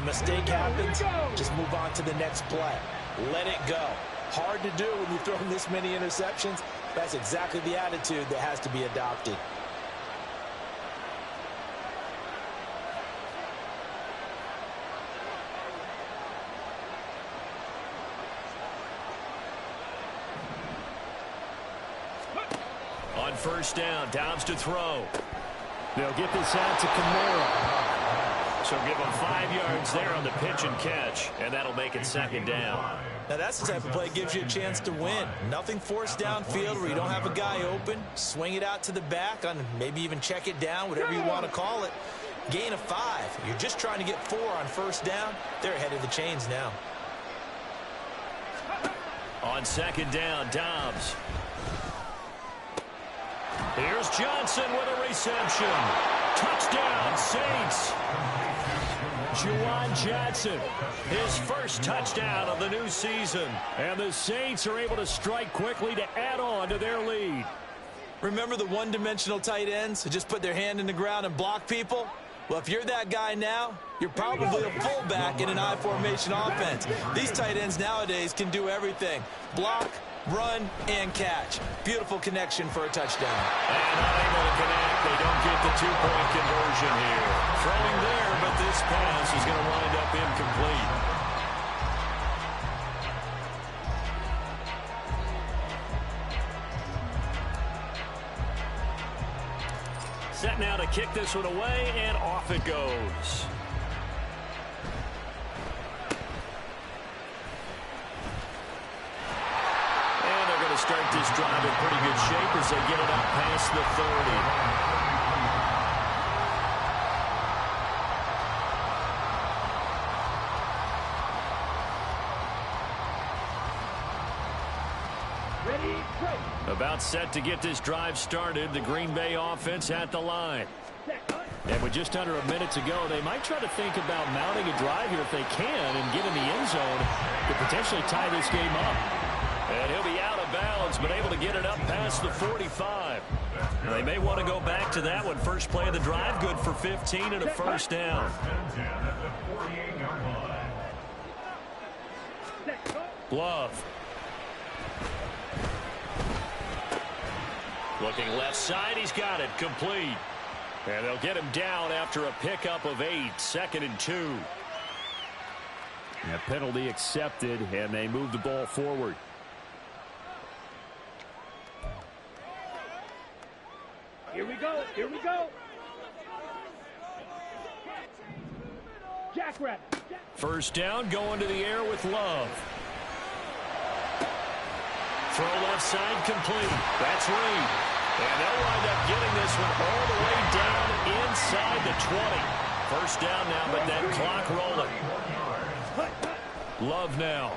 a mistake happens, just move on to the next play. Let it go. Hard to do when you're throwing this many interceptions. That's exactly the attitude that has to be adopted. On first down, Dobbs to throw. They'll get this out to Kamara. So give him 5 yards there on the pitch and catch, and that'll make it second down. Now that's the type of play that gives you a chance to win. Nothing forced downfield where you don't have a guy open. Swing it out to the back, on maybe even check it down, whatever you want to call it. Gain of 5. You're just trying to get 4 on first down. They're ahead of the chains now. On second down, Dobbs. Here's Johnson with a reception. Touchdown, Saints. Juwan Johnson, his first touchdown of the new season. And the Saints are able to strike quickly to add on to their lead. Remember the one-dimensional tight ends who just put their hand in the ground and block people? Well, if you're that guy now, you're probably a fullback in an I-formation offense. These tight ends nowadays can do everything. Block, run, and catch. Beautiful connection for a touchdown. And not able to connect. They don't get the two-point conversion here. Throwing there, but this pass is going to wind up incomplete. Set now to kick this one away, and off it goes. And they're going to start this drive in pretty good shape as they get it up past the 30. About set to get this drive started. The Green Bay offense at the line. And with just under a minute to go, they might try to think about mounting a drive here if they can and get in the end zone to potentially tie this game up. And he'll be out of bounds, but able to get it up past the 45. They may want to go back to that one. First play of the drive, good for 15 and a first down. Love. Looking left side, he's got it, complete. And they'll get him down after a pickup of 8, 2nd and 2. A penalty accepted, and they move the ball forward. Here we go, here we go. Jackrabbit. First down, going to the air with Love. Throw left side, complete. That's Reed. And they'll wind up getting this one all the way down inside the 20. First down now, but that clock rolling. Love now.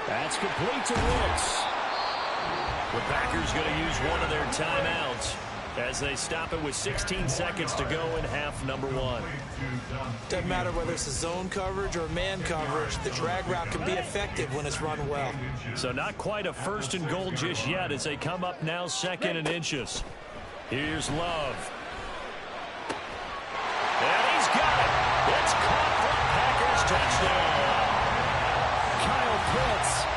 That's complete to Wicks. The Packers going to use one of their timeouts as they stop it with 16 seconds to go in half number 1. Doesn't matter whether it's a zone coverage or man coverage, the drag route can be effective when it's run well. So not quite a first and goal just yet as they come up now 2nd and inches. Here's Love. And he's got it. It's caught for a Packers touchdown. Kyle Pitts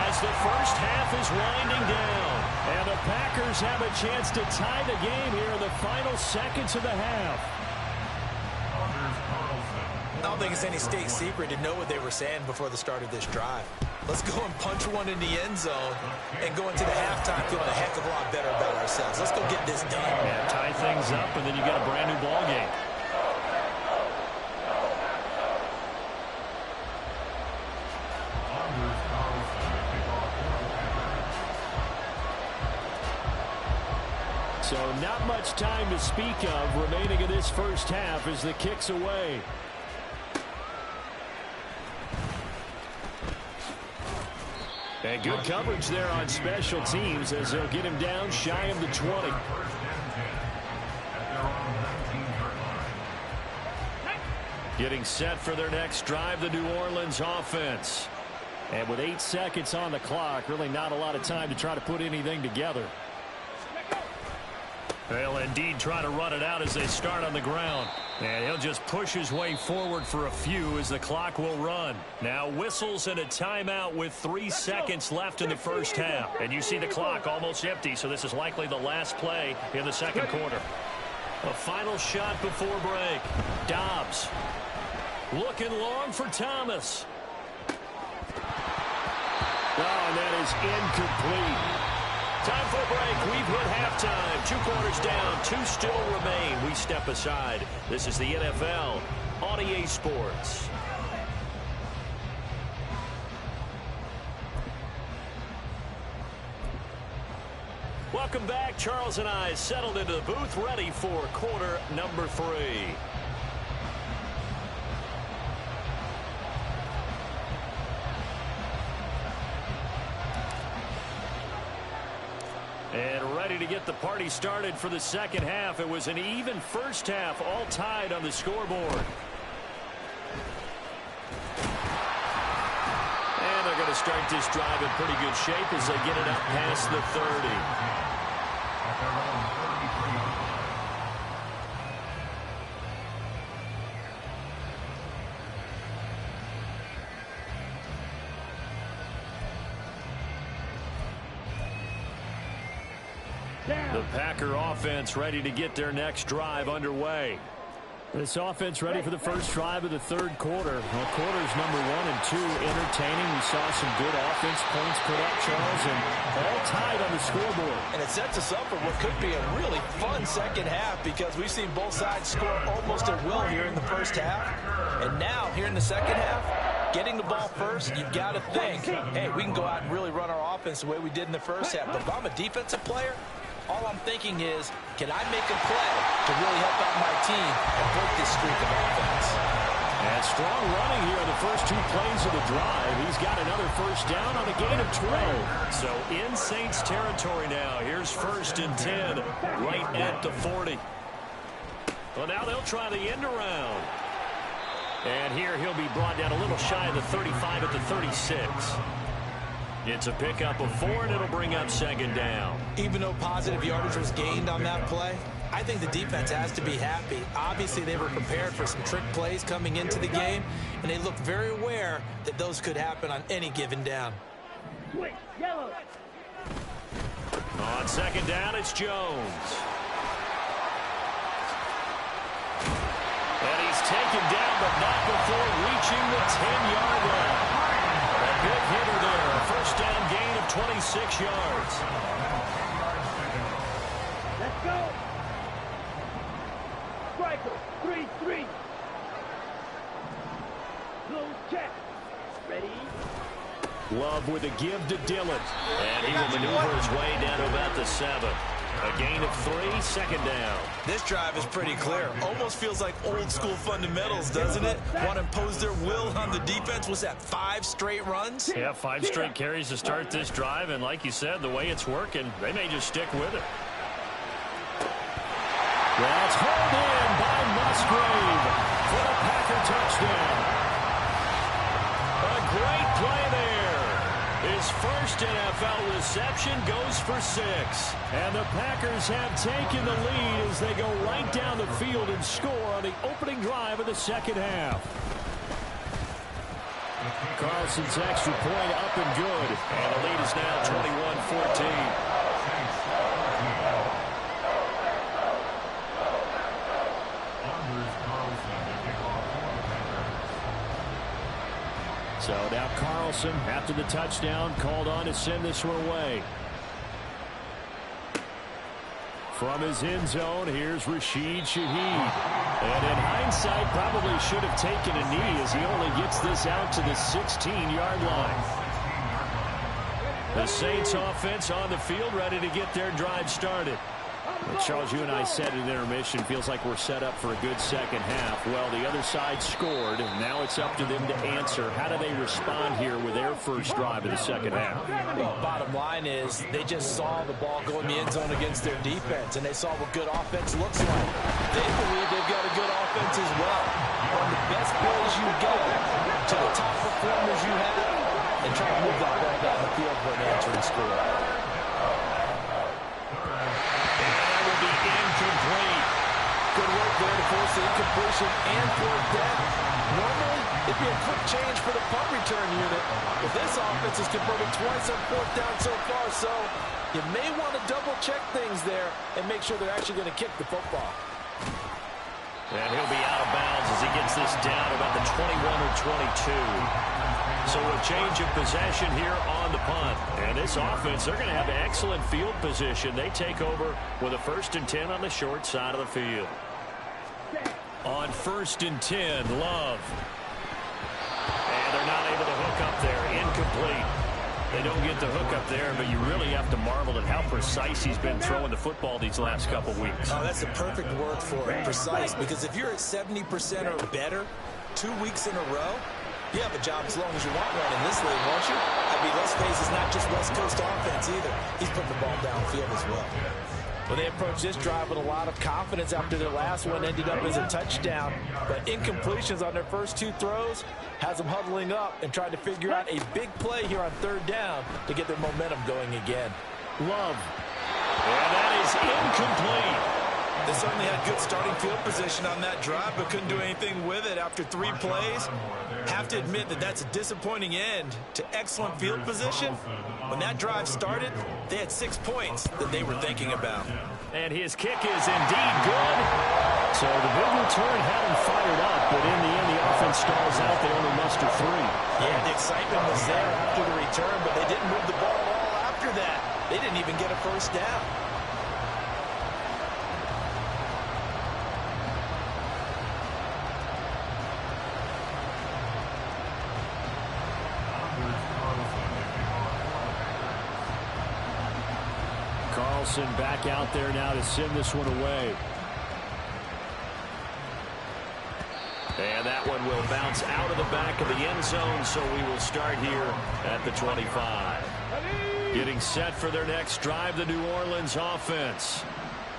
as the first half is winding down. And the Packers have a chance to tie the game here in the final seconds of the half. I don't think it's any state secret to know what they were saying before the start of this drive. Let's go and punch one in the end zone and go into the halftime feeling a heck of a lot better about ourselves. Let's go get this done. Yeah, tie things up, and then you get a brand new ball game. So not much time to speak of remaining in this first half as the kick's away. And good coverage there on special teams as they'll get him down shy of the 20. Getting set for their next drive, the New Orleans offense. And with 8 seconds on the clock, really not a lot of time to try to put anything together. They'll indeed try to run it out as they start on the ground. And he'll just push his way forward for a few as the clock will run. Now whistles and a timeout with 3 seconds left in the first half. And you see the clock almost empty, so this is likely the last play in the second quarter. A final shot before break. Dobbs looking long for Thomas. Oh, and that is incomplete. Time for a break. We've hit halftime. 2 quarters down. 2 still remain. We step aside. This is the NFL on EA Sports. Welcome back. Charles and I settled into the booth, ready for quarter number 3. And ready to get the party started for the second half. It was an even first half, all tied on the scoreboard. And they're going to start this drive in pretty good shape as they get it up past the 30. The Packer offense ready to get their next drive underway. This offense ready for the first drive of the third quarter. Well, quarters number 1 and 2 entertaining. We saw some good offense points put up, Charles, and all tied on the scoreboard. And it sets us up for what could be a really fun second half because we've seen both sides score almost at will here in the first half. And now, here in the second half, getting the ball first, you've got to think, hey, we can go out and really run our offense the way we did in the first half. But if I'm a defensive player, all I'm thinking is, can I make a play to really help out my team and break this streak of offense? And strong running here on the first 2 plays of the drive. He's got another first down on a gain of 12. So in Saints territory now. Here's 1st and 10 right at the 40. Well, now they'll try the end around. And here he'll be brought down a little shy of the 35 at the 36. It's a pickup of 4, and it'll bring up 2nd down. Even though positive yardage was gained on that play, I think the defense has to be happy. Obviously, they were prepared for some trick plays coming into the game, and they looked very aware that those could happen on any given down. Yellow. On 2nd down, it's Jones. And he's taken down, but not before reaching the 10-yard line. A big hitter there. A first down gain of 26 yards. Let's go. Striker, 3-3. Close check. Ready? Love with a give to Dillon. And he will maneuver his way down to about the 7. A gain of 3, 2nd down. This drive is pretty clear. Almost feels like old school fundamentals, doesn't it? Want to impose their will on the defense. Was that 5 straight runs? Yeah, 5 straight carries to start this drive. And like you said, the way it's working, they may just stick with it. That's hauled in by Musgrave for the Packer touchdown. A great play there. His first NFL reception goes for 6. And the Packers have taken the lead as they go right down the field and score on the opening drive of the second half. Carlson's extra point up and good. And the lead is now 21-14. So now Carlson, after the touchdown, called on to send this one away. From his end zone, here's Rashid Shaheed. And in hindsight, probably should have taken a knee as he only gets this out to the 16-yard line. The Saints offense on the field, ready to get their drive started. Well, Charles, you and I said at intermission, feels like we're set up for a good second half. Well, the other side scored, and now it's up to them to answer. How do they respond here with their first drive of the second half? Well, bottom line is they just saw the ball go in the end zone against their defense, and they saw what good offense looks like. They believe they've got a good offense as well. One of the best plays you get to the top performers you have, and try to move that ball down the field for an answering score. Incomplete. Good work there to force the incompletion and fourth down. Normally, it'd be a quick change for the punt return unit, but this offense has converted twice on fourth down so far, so you may want to double-check things there and make sure they're actually going to kick the football. And he'll be out of bounds as he gets this down about the 21 or 22. So a change of possession here on the punt. And this offense, they're going to have excellent field position. They take over with a 1st and 10 on the short side of the field. On 1st and 10, Love. And they're not able to hook up there. Incomplete. They don't get the hook up there, but you really have to marvel at how precise he's been throwing the football these last couple weeks. Oh, that's the perfect word for it, precise, because if you're at 70% or better 2 weeks in a row, you have a job as long as you want one in this league, won't you? I mean, let's face it, it's not just West Coast offense either. He's putting the ball downfield as well. Well, they approached this drive with a lot of confidence after their last one ended up as a touchdown. But incompletions on their first 2 throws has them huddling up and trying to figure out a big play here on 3rd down to get their momentum going again. Love. And that is incomplete. They certainly had good starting field position on that drive, but couldn't do anything with it after 3 plays. Have to admit that that's a disappointing end to excellent field position. When that drive started, they had 6 points that they were thinking about. And his kick is indeed good. So the big return had him fired up, but in the end, the offense stalls out. They only muster 3. Yeah, the excitement was there after the return, but they didn't move the ball at all after that. They didn't even get a 1st down. Carlson back out there now to send this one away. And that one will bounce out of the back of the end zone, so we will start here at the 25. Getting set for their next drive, the New Orleans offense.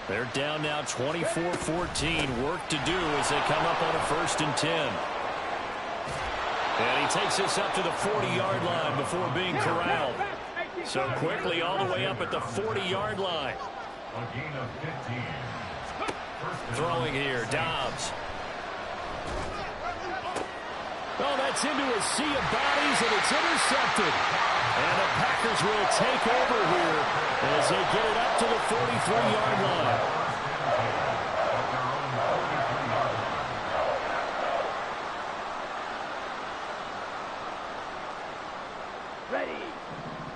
They're down now 24-14. Work to do as they come up on a 1st and 10. And he takes this up to the 40-yard line before being corralled. So quickly all the way up at the 40-yard line. Throwing here, Dobbs. Oh, that's into a sea of bodies, and it's intercepted. And the Packers will take over here as they get it up to the 43-yard line.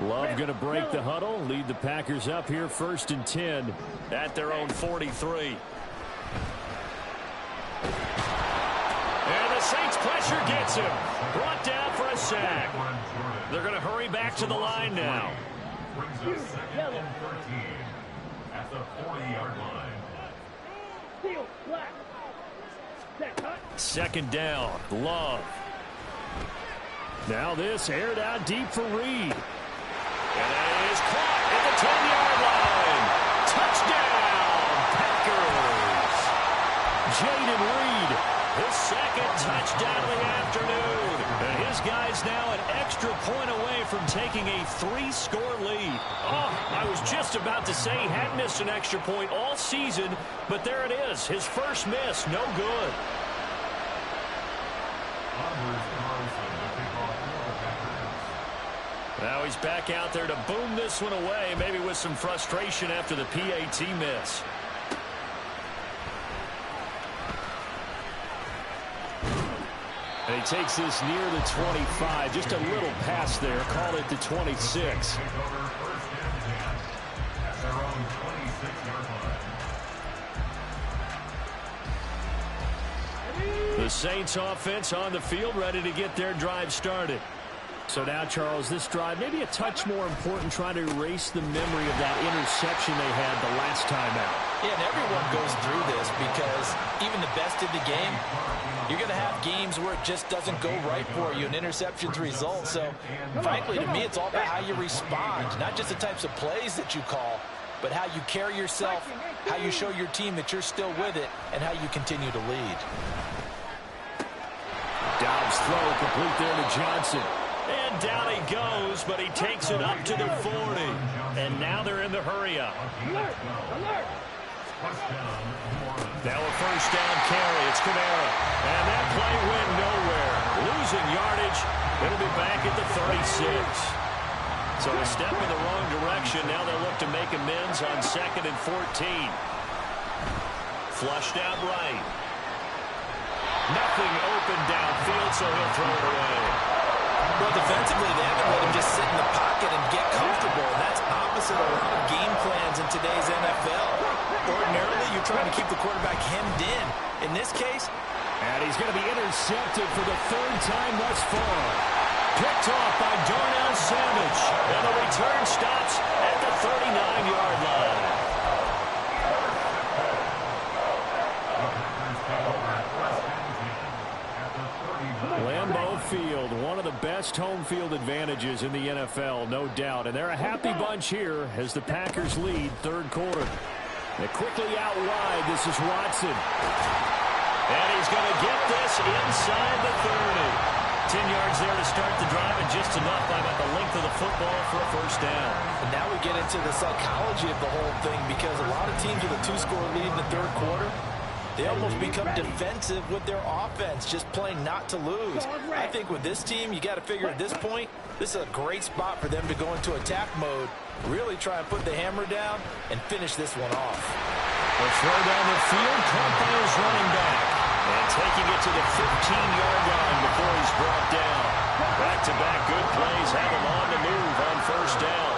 Love going to break the huddle, lead the Packers up here 1st and 10 at their own 43. And the Saints pressure gets him. Brought down for a sack. They're going to hurry back to the line now. Brings us 2nd and 13 at the 40-yard line. 2nd down, Love. Now this aired out deep for Reed. And it is caught at the 10-yard line. Touchdown, Packers. Jaden Reed, his 2nd touchdown of the afternoon. And his guy's now an extra point away from taking a 3-score lead. Oh, I was just about to say he had missed an extra point all season, but there it is. His first miss, no good. Now he's back out there to boom this one away, maybe with some frustration after the PAT miss. And he takes this near the 25, just a little pass there, call it the 26. The Saints offense on the field, ready to get their drive started. So now, Charles, this drive maybe a touch more important, trying to erase the memory of that interception they had the last time out. Yeah, and everyone goes through this because even the best in the game, you're going to have games where it just doesn't go right for you, and interceptions result. So, frankly, to me, it's all about how you respond, not just the types of plays that you call, but how you carry yourself, how you show your team that you're still with it, and how you continue to lead. Dobbs throw complete there to Johnson. And down he goes, but he takes it up to the 40. And now they're in the hurry-up. Now a first down carry. It's Kamara. And that play went nowhere. Losing yardage. It'll be back at the 36. So a step in the wrong direction. Now they'll look to make amends on 2nd and 14. Flushed out right. Nothing open downfield, so he'll throw it away. Well, defensively, they haven't let him just sit in the pocket and get comfortable. And that's opposite a lot of game plans in today's NFL. Ordinarily, you're trying to keep the quarterback hemmed in. In this case, and he's going to be intercepted for the 3rd time thus far. Picked off by Darnell Savage. And the return stops at the 39-yard line. Lambeau Field, one of the best home field advantages in the NFL, no doubt. And they're a happy bunch here as the Packers lead 3rd quarter. They're quickly out wide. This is Watson. And he's going to get this inside the 30. 10 yards there to start the drive, and just enough by about the length of the football for a first down. And now we get into the psychology of the whole thing, because a lot of teams with a 2-score lead in the 3rd quarter, they almost become defensive with their offense, just playing not to lose. I think with this team, you got to figure at this point, this is a great spot for them to go into attack mode, really try and put the hammer down and finish this one off. A throw down the field, caught by his running back. And taking it to the 15-yard line before he's brought down. Back-to-back good plays have him on the move on first down.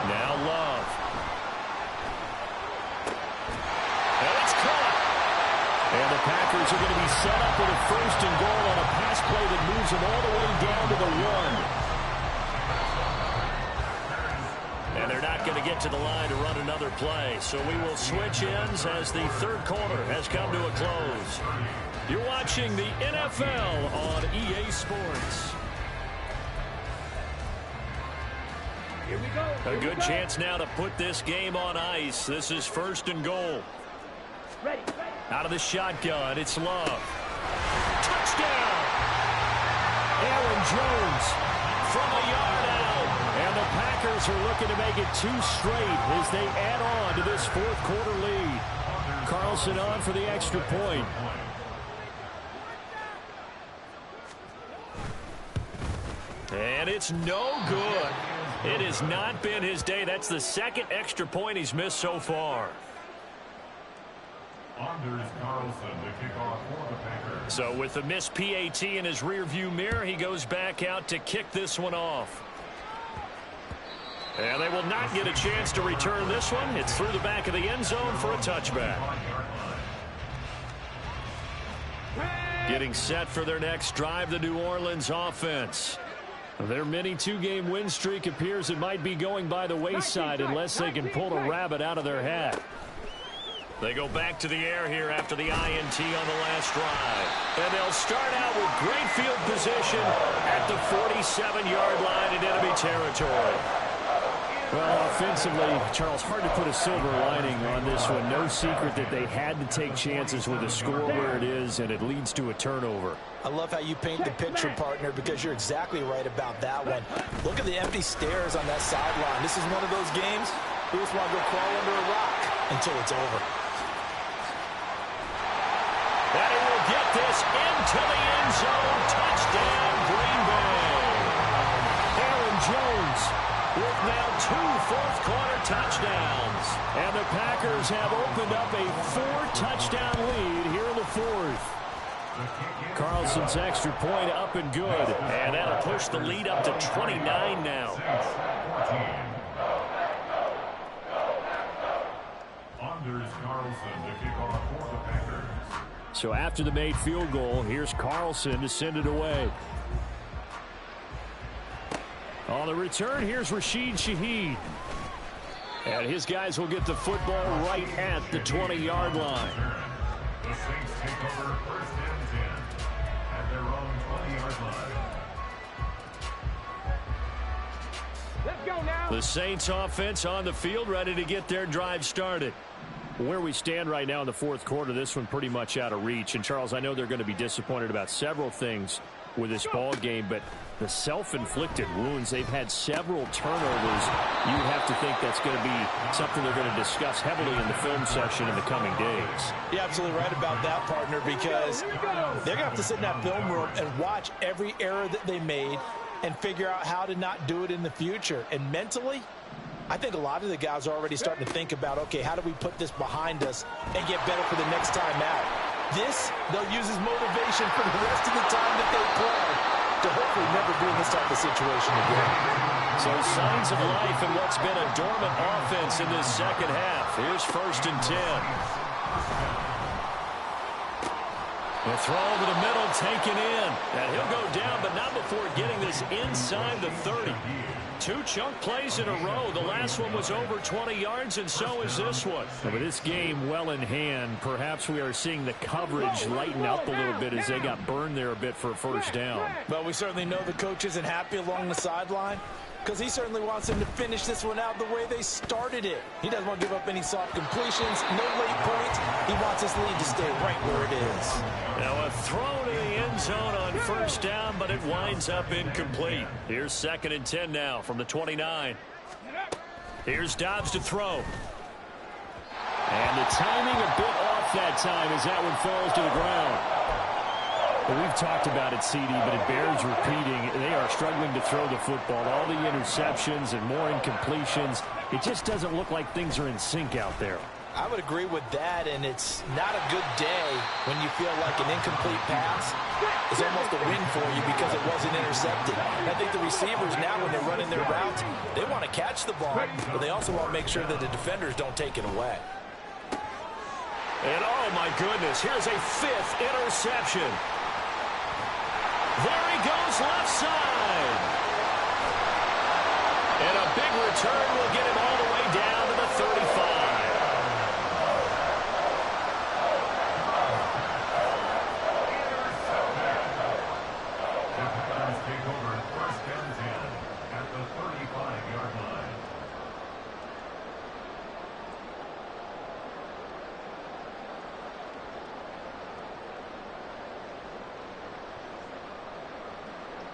Now Love. And it's caught. And the Packers are going to be set up with a 1st and goal on a pass play that moves them all the way down to the 1. And they're not going to get to the line to run another play. So we will switch ends as the 3rd quarter has come to a close. You're watching the NFL on EA Sports. Here we go. A good chance now to put this game on ice. This is 1st and goal. Ready. Out of the shotgun, it's Love. Touchdown! Aaron Jones from a yard out. And the Packers are looking to make it 2 straight as they add on to this 4th quarter lead. Carlson on for the extra point. And it's no good. It has not been his day. That's the 2nd extra point he's missed so far. Anders Carlson to kick off for the Packers. So with the missed PAT in his rearview mirror, he goes back out to kick this one off. And they will not get a chance to return this one. It's through the back of the end zone for a touchback. Getting set for their next drive, the New Orleans offense. Their mini 2-game win streak appears it might be going by the wayside unless they can pull a rabbit out of their hat. They go back to the air here after the INT on the last drive. And they'll start out with great field position at the 47-yard line in enemy territory. Well, offensively, Charles, hard to put a silver lining on this one. No secret that they had to take chances with a score where it is, and it leads to a turnover. I love how you paint the picture, partner, because you're exactly right about that one. Look at the empty stairs on that sideline. This is one of those games we just want to go crawl under a rock until it's over. And he will get this into the end zone. Touchdown, Green Bay. Aaron Jones with now 2 fourth-quarter touchdowns. And the Packers have opened up a 4-touchdown lead here in the 4th. Carlson's extra point up and good. And that'll push the lead up to 29 now. Anders Carlson to kick off for the Packers. So after the made field goal, here's Carlson to send it away. On the return, here's Rashid Shaheed. And his guys will get the football right at the 20-yard line. The Saints take over 1st and 10 at their own 20-yard line. Let's go now. The Saints offense on the field, ready to get their drive started. Where we stand right now in the fourth quarter, this one pretty much out of reach. And, Charles, I know they're going to be disappointed about several things with this ball game, but the self-inflicted wounds, they've had several turnovers. You have to think that's going to be something they're going to discuss heavily in the film session in the coming days. You're absolutely right about that, partner, because they're going to have to sit in that film room and watch every error that they made and figure out how to not do it in the future. And mentally, I think a lot of the guys are already starting to think about, okay, how do we put this behind us and get better for the next time out? This, they'll use as motivation for the rest of the time that they play to hopefully never be in this type of situation again. So signs of life in what's been a dormant offense in this second half. Here's 1st and 10. The throw over the middle, taken in. And he'll go down, but not before getting this inside the 30. 2 chunk plays in a row. The last one was over 20 yards, and so is this one. With this game well in hand, perhaps we are seeing the coverage lighten up a little bit as they got burned there a bit for a first down. Well, we certainly know the coach isn't happy along the sideline because he certainly wants them to finish this one out the way they started it. He doesn't want to give up any soft completions, no late points. He wants his lead to stay right where it is. Now a throw to the end zone on first down, but it winds up incomplete. Here's 2nd and 10 now from the 29. Here's Dobbs to throw. And the timing a bit off that time as that one falls to the ground. Well, we've talked about it, CD, but it bears repeating. They are struggling to throw the football. All the interceptions and more incompletions. It just doesn't look like things are in sync out there. I would agree with that, and it's not a good day when you feel like an incomplete pass is almost a win for you because it wasn't intercepted. I think the receivers now, when they're running their routes, they want to catch the ball, but they also want to make sure that the defenders don't take it away. And, oh, my goodness, here's a 5th interception. There he goes left side. And a big return will get him all the way down to the 35. Take over 1st and 10 at the 35-yard line.